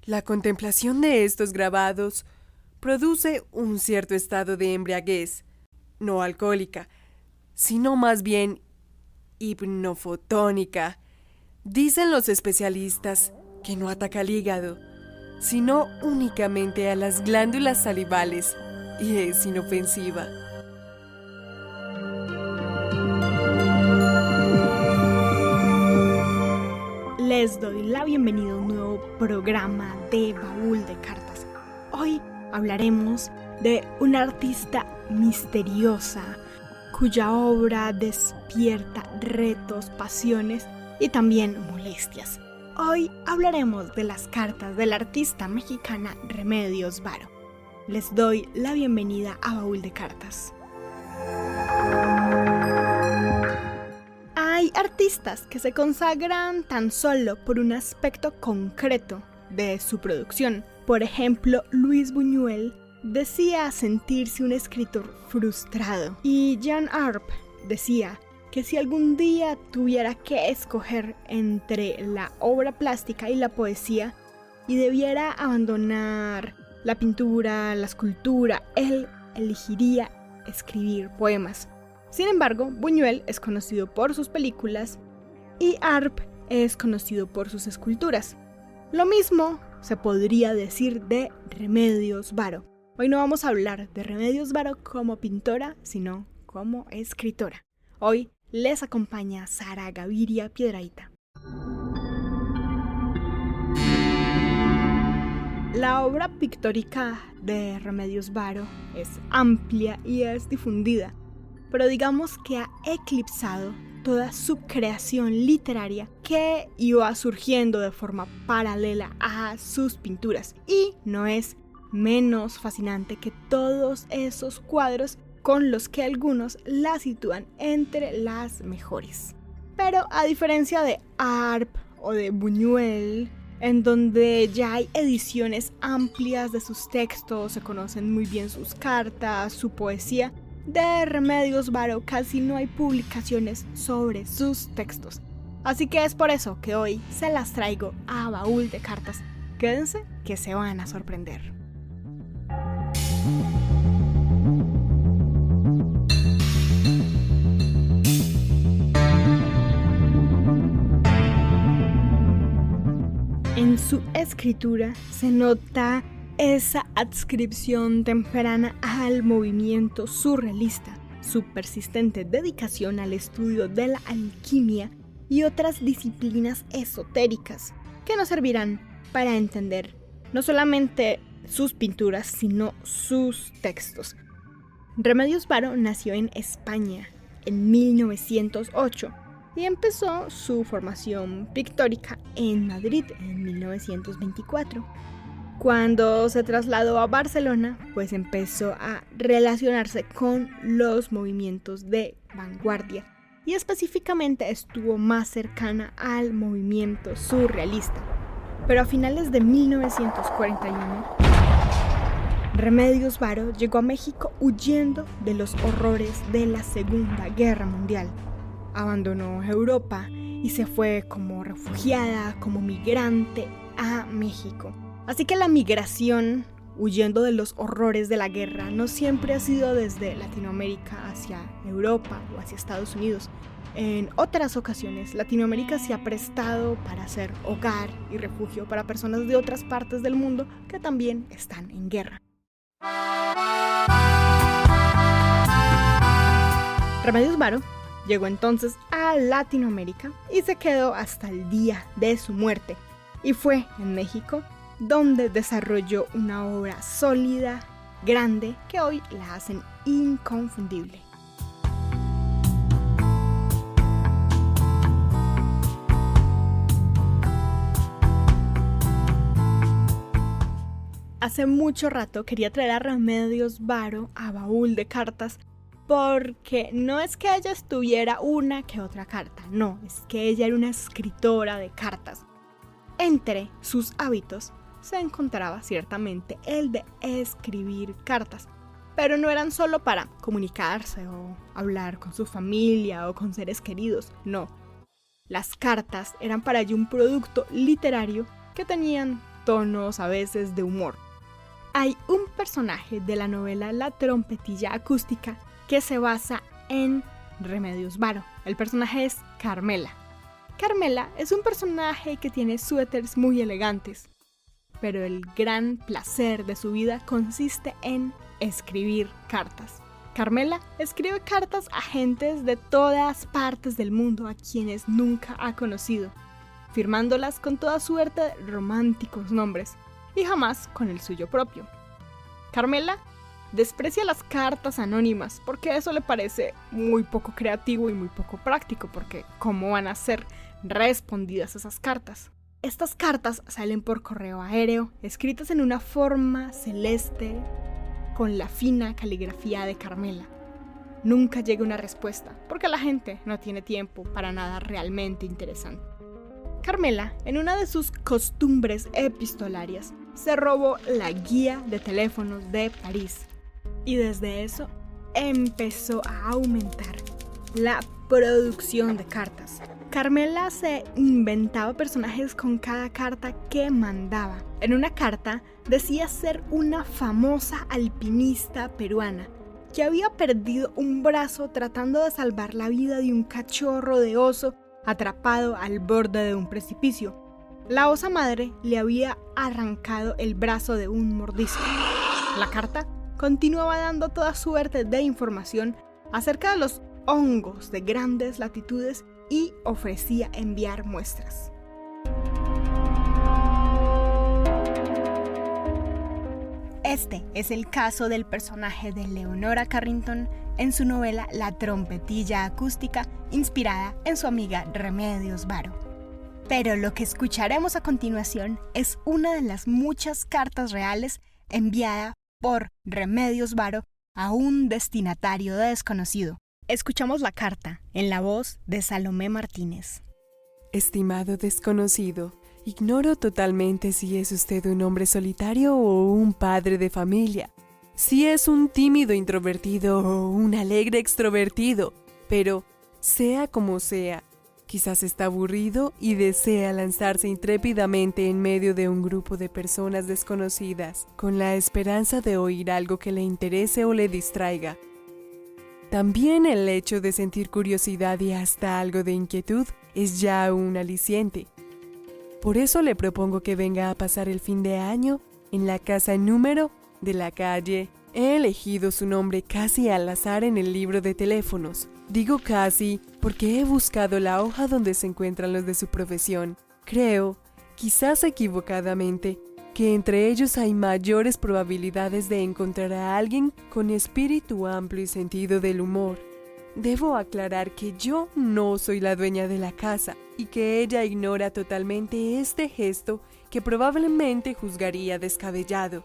La contemplación de estos grabados produce un cierto estado de embriaguez, no alcohólica, sino más bien hipnofotónica. Dicen los especialistas que no ataca al hígado, sino únicamente a las glándulas salivales, y es inofensiva. Les doy la bienvenida a un nuevo programa de Baúl de Cartas. Hoy hablaremos de una artista misteriosa cuya obra despierta retos, pasiones y también molestias. Hoy hablaremos de las cartas de la artista mexicana Remedios Varo. Les doy la bienvenida a Baúl de Cartas. Hay artistas que se consagran tan solo por un aspecto concreto de su producción. Por ejemplo, Luis Buñuel decía sentirse un escritor frustrado y Jean Arp decía que si algún día tuviera que escoger entre la obra plástica y la poesía y debiera abandonar la pintura, la escultura, él elegiría escribir poemas. Sin embargo, Buñuel es conocido por sus películas y Arp es conocido por sus esculturas. Lo mismo se podría decir de Remedios Varo. Hoy no vamos a hablar de Remedios Varo como pintora, sino como escritora. Hoy les acompaña Sara Gaviria Piedrahita. La obra pictórica de Remedios Varo es amplia y es difundida, pero digamos que ha eclipsado toda su creación literaria que iba surgiendo de forma paralela a sus pinturas, y no es menos fascinante que todos esos cuadros con los que algunos la sitúan entre las mejores. Pero a diferencia de Arp o de Buñuel, en donde ya hay ediciones amplias de sus textos, se conocen muy bien sus cartas, su poesía, de Remedios Varo casi no hay publicaciones sobre sus textos. Así que es por eso que hoy se las traigo a Baúl de Cartas. Quédense que se van a sorprender. En su escritura se nota esa adscripción temprana al movimiento surrealista, su persistente dedicación al estudio de la alquimia y otras disciplinas esotéricas que nos servirán para entender no solamente sus pinturas, sino sus textos. Remedios Varo nació en España en 1908 y empezó su formación pictórica en Madrid en 1924. Cuando se trasladó a Barcelona, pues empezó a relacionarse con los movimientos de vanguardia y específicamente estuvo más cercana al movimiento surrealista. Pero a finales de 1941, Remedios Varo llegó a México huyendo de los horrores de la Segunda Guerra Mundial. Abandonó Europa y se fue como refugiada, como migrante a México. Así que la migración, huyendo de los horrores de la guerra, no siempre ha sido desde Latinoamérica hacia Europa o hacia Estados Unidos. En otras ocasiones, Latinoamérica se ha prestado para ser hogar y refugio para personas de otras partes del mundo que también están en guerra. Remedios Varo llegó entonces a Latinoamérica y se quedó hasta el día de su muerte. Y fue en México donde desarrolló una obra sólida, grande, que hoy la hacen inconfundible. Hace mucho rato quería traer a Remedios Varo a Baúl de Cartas, porque no es que ella estuviera una que otra carta, no, es que ella era una escritora de cartas. Entre sus hábitos se encontraba ciertamente el de escribir cartas, pero no eran solo para comunicarse o hablar con su familia o con seres queridos, no. Las cartas eran para ella un producto literario que tenían tonos a veces de humor. Hay un personaje de la novela La trompetilla acústica que se basa en Remedios Varo. El personaje es Carmela. Carmela es un personaje que tiene suéteres muy elegantes, pero el gran placer de su vida consiste en escribir cartas. Carmela escribe cartas a gentes de todas partes del mundo a quienes nunca ha conocido, firmándolas con toda suerte de románticos nombres y jamás con el suyo propio. Carmela desprecia las cartas anónimas porque eso le parece muy poco creativo y muy poco práctico, porque ¿cómo van a ser respondidas esas cartas? Estas cartas salen por correo aéreo, escritas en una forma celeste con la fina caligrafía de Carmela. Nunca llega una respuesta porque la gente no tiene tiempo para nada realmente interesante. Carmela, en una de sus costumbres epistolarias, se robó la guía de teléfonos de París y desde eso empezó a aumentar la producción de cartas. Carmela se inventaba personajes con cada carta que mandaba. En una carta decía ser una famosa alpinista peruana que había perdido un brazo tratando de salvar la vida de un cachorro de oso atrapado al borde de un precipicio. La osa madre le había arrancado el brazo de un mordisco. La carta continuaba dando toda suerte de información acerca de los hongos de grandes latitudes y ofrecía enviar muestras. Este es el caso del personaje de Leonora Carrington en su novela La trompetilla acústica, inspirada en su amiga Remedios Varo. Pero lo que escucharemos a continuación es una de las muchas cartas reales enviada por Remedios Varo a un destinatario desconocido. Escuchamos la carta en la voz de Salomé Martínez. Estimado desconocido, ignoro totalmente si es usted un hombre solitario o un padre de familia, si es un tímido introvertido o un alegre extrovertido, pero sea como sea, quizás está aburrido y desea lanzarse intrépidamente en medio de un grupo de personas desconocidas, con la esperanza de oír algo que le interese o le distraiga. También el hecho de sentir curiosidad y hasta algo de inquietud es ya un aliciente. Por eso le propongo que venga a pasar el fin de año en la casa número de la calle. He elegido su nombre casi al azar en el libro de teléfonos. Digo casi porque he buscado la hoja donde se encuentran los de su profesión. Creo, quizás equivocadamente, que entre ellos hay mayores probabilidades de encontrar a alguien con espíritu amplio y sentido del humor. Debo aclarar que yo no soy la dueña de la casa y que ella ignora totalmente este gesto que probablemente juzgaría descabellado.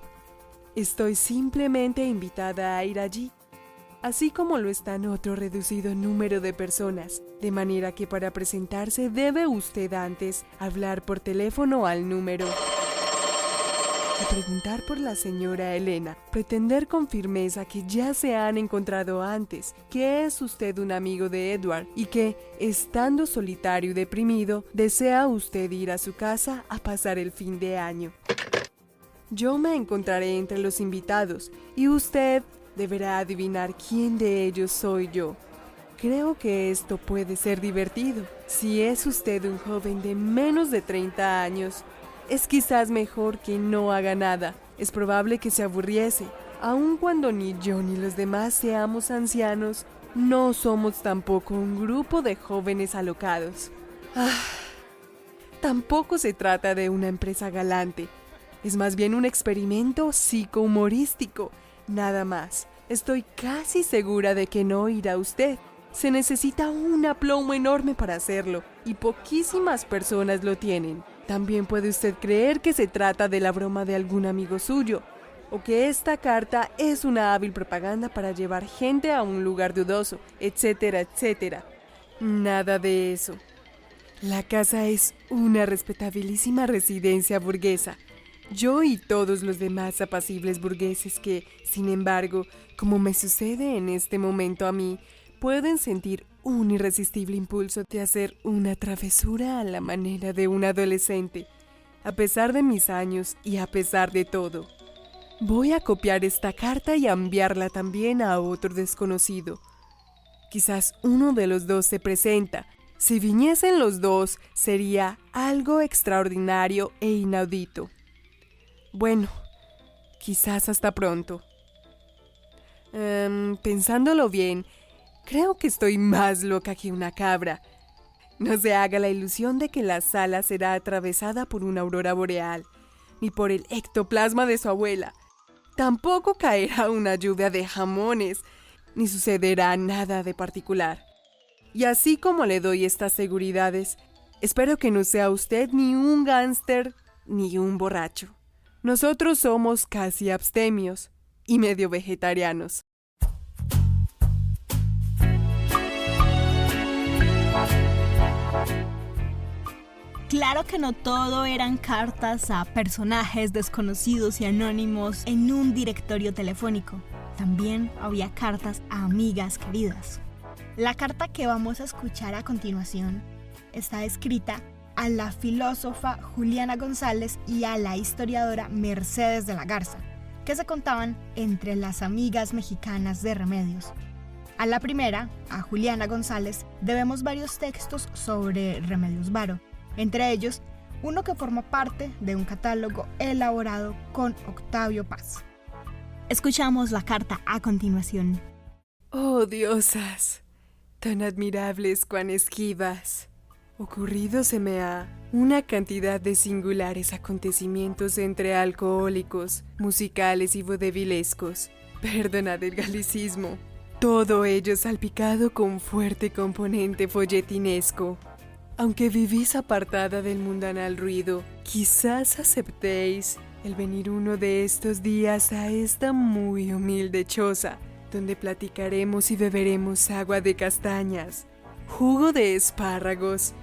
Estoy simplemente invitada a ir allí, así como lo están otro reducido número de personas, de manera que para presentarse debe usted antes hablar por teléfono al número. Preguntar por la señora Elena, pretender con firmeza que ya se han encontrado antes, que es usted un amigo de Edward y que, estando solitario y deprimido, desea usted ir a su casa a pasar el fin de año. Yo me encontraré entre los invitados y usted deberá adivinar quién de ellos soy yo. Creo que esto puede ser divertido. Si es usted un joven de menos de 30 años, es quizás mejor que no haga nada. Es probable que se aburriese. Aun cuando ni yo ni los demás seamos ancianos, no somos tampoco un grupo de jóvenes alocados. Tampoco se trata de una empresa galante. Es más bien un experimento psicohumorístico. Nada más. Estoy casi segura de que no irá usted. Se necesita un aplomo enorme para hacerlo, y poquísimas personas lo tienen. También puede usted creer que se trata de la broma de algún amigo suyo, o que esta carta es una hábil propaganda para llevar gente a un lugar dudoso, etcétera, etcétera. Nada de eso. La casa es una respetabilísima residencia burguesa. Yo y todos los demás apacibles burgueses que, sin embargo, como me sucede en este momento a mí, pueden sentir un irresistible impulso de hacer una travesura a la manera de un adolescente. a pesar de mis años y a pesar de todo. Voy a copiar esta carta y enviarla también a otro desconocido. Quizás uno de los dos se presenta. Si viniesen los dos, sería algo extraordinario e inaudito. Bueno, quizás hasta pronto. Pensándolo bien, creo que estoy más loca que una cabra. No se haga la ilusión de que la sala será atravesada por una aurora boreal, ni por el ectoplasma de su abuela. Tampoco caerá una lluvia de jamones, ni sucederá nada de particular. Y así como le doy estas seguridades, espero que no sea usted ni un gánster ni un borracho. Nosotros somos casi abstemios y medio vegetarianos. Claro que no todo eran cartas a personajes desconocidos y anónimos en un directorio telefónico. También había cartas a amigas queridas. La carta que vamos a escuchar a continuación está escrita a la filósofa Juliana González y a la historiadora Mercedes de la Garza, que se contaban entre las amigas mexicanas de Remedios. A la primera, a Juliana González, debemos varios textos sobre Remedios Varo, entre ellos uno que forma parte de un catálogo elaborado con Octavio Paz. Escuchamos la carta a continuación. Oh, diosas, tan admirables cuan esquivas. Ocurrido se me ha una cantidad de singulares acontecimientos entre alcohólicos, musicales y vodevilescos. Perdonad el galicismo. Todo ello salpicado con fuerte componente folletinesco. Aunque vivís apartada del mundanal ruido, quizás aceptéis el venir uno de estos días a esta muy humilde choza, donde platicaremos y beberemos agua de castañas, jugo de espárragos,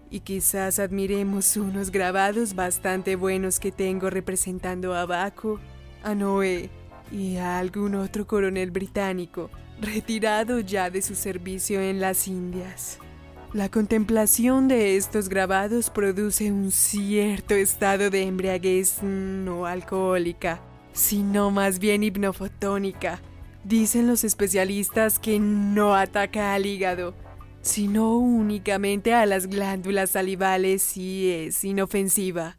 y quizás admiremos unos grabados bastante buenos que tengo representando a Baco, a Noé y a algún otro coronel británico, retirado ya de su servicio en las Indias. La contemplación de estos grabados produce un cierto estado de embriaguez no alcohólica, sino más bien hipnofotónica. Dicen los especialistas que no ataca al hígado, sino únicamente a las glándulas salivales y es inofensiva.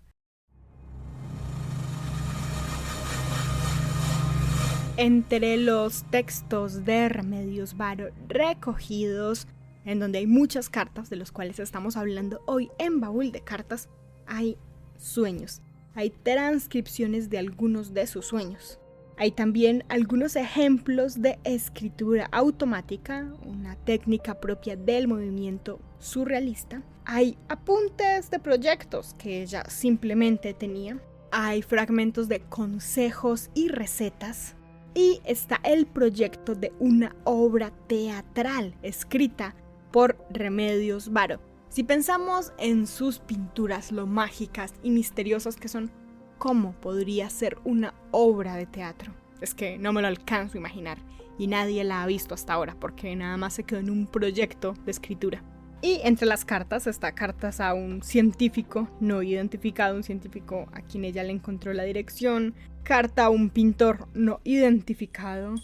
Entre los textos de Remedios Varo recogidos, en donde hay muchas cartas de los cuales estamos hablando hoy en Baúl de Cartas, hay sueños, hay transcripciones de algunos de sus sueños. Hay también algunos ejemplos de escritura automática, una técnica propia del movimiento surrealista. Hay apuntes de proyectos que ella simplemente tenía. Hay fragmentos de consejos y recetas. Y está el proyecto de una obra teatral escrita por Remedios Varo. Si pensamos en sus pinturas, lo mágicas y misteriosas que son, ¿cómo podría ser una obra de teatro? Es que no me lo alcanzo a imaginar y nadie la ha visto hasta ahora porque nada más se quedó en un proyecto de escritura. Y entre las cartas está cartas a un científico no identificado, un científico a quien ella le encontró la dirección, carta a un pintor no identificado,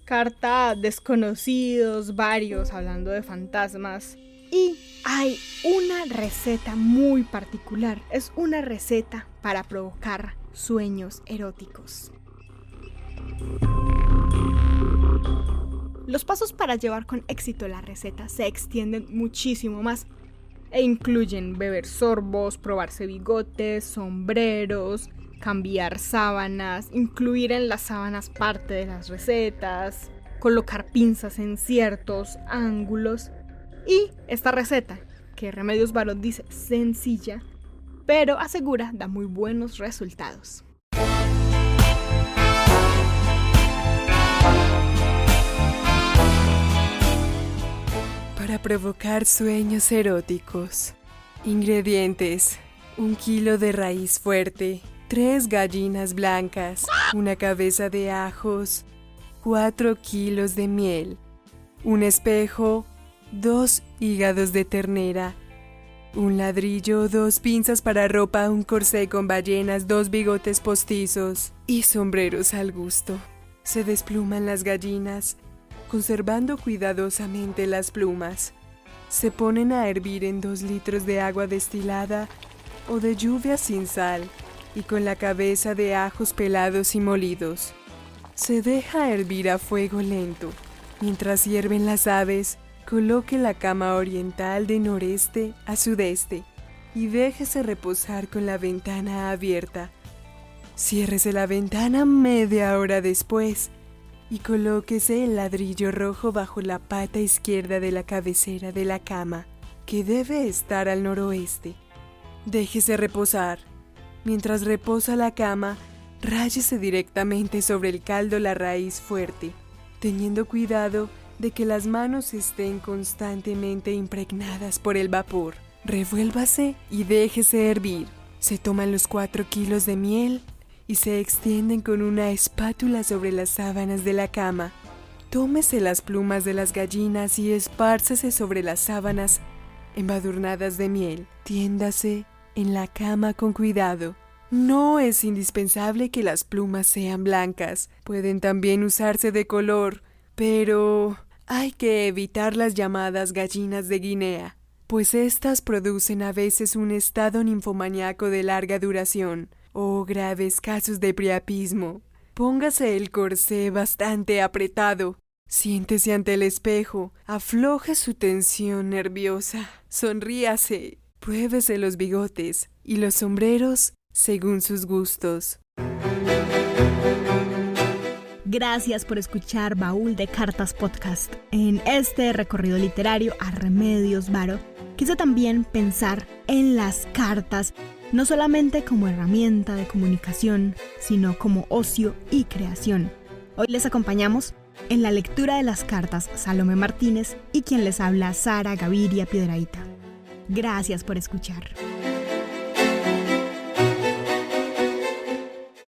carta a desconocidos, varios hablando de fantasmas. Y hay una receta muy particular, es una receta para provocar sueños eróticos. Los pasos para llevar con éxito la receta se extienden muchísimo más e incluyen beber sorbos, probarse bigotes, sombreros, cambiar sábanas, incluir en las sábanas parte de las recetas, colocar pinzas en ciertos ángulos. Y esta receta, que Remedios Varo dice sencilla, pero asegura da muy buenos resultados. Para provocar sueños eróticos. Ingredientes: 1 kilo de raíz fuerte, 3 gallinas blancas, una cabeza de ajos, 4 kilos de miel, un espejo, 2 hígados de ternera, un ladrillo, 2 pinzas para ropa, un corsé con ballenas, 2 bigotes postizos y sombreros al gusto. Se despluman las gallinas, conservando cuidadosamente las plumas. Se ponen a hervir en 2 litros de agua destilada o de lluvia sin sal y con la cabeza de ajos pelados y molidos. Se deja hervir a fuego lento. Mientras hierven las aves, coloque la cama oriental de noreste a sudeste y déjese reposar con la ventana abierta. Ciérrese la ventana media hora después y colóquese el ladrillo rojo bajo la pata izquierda de la cabecera de la cama, que debe estar al noroeste. Déjese reposar. Mientras reposa la cama, ráyese directamente sobre el caldo la raíz fuerte, teniendo cuidado de que las manos estén constantemente impregnadas por el vapor. Revuélvase y déjese hervir. Se toman los 4 kilos de miel y se extienden con una espátula sobre las sábanas de la cama. Tómese las plumas de las gallinas y espárcese sobre las sábanas embadurnadas de miel. Tiéndase en la cama con cuidado. No es indispensable que las plumas sean blancas. Pueden también usarse de color, pero hay que evitar las llamadas gallinas de Guinea, pues estas producen a veces un estado ninfomaníaco de larga duración o graves casos de priapismo. Póngase el corsé bastante apretado. Siéntese ante el espejo, afloje su tensión nerviosa, sonríase, pruébese los bigotes y los sombreros según sus gustos. Gracias por escuchar Baúl de Cartas Podcast. En este recorrido literario a Remedios Varo, quise también pensar en las cartas, no solamente como herramienta de comunicación, sino como ocio y creación. Hoy les acompañamos en la lectura de las cartas Salomé Martínez y quien les habla Sara Gaviria Piedrahita. Gracias por escuchar.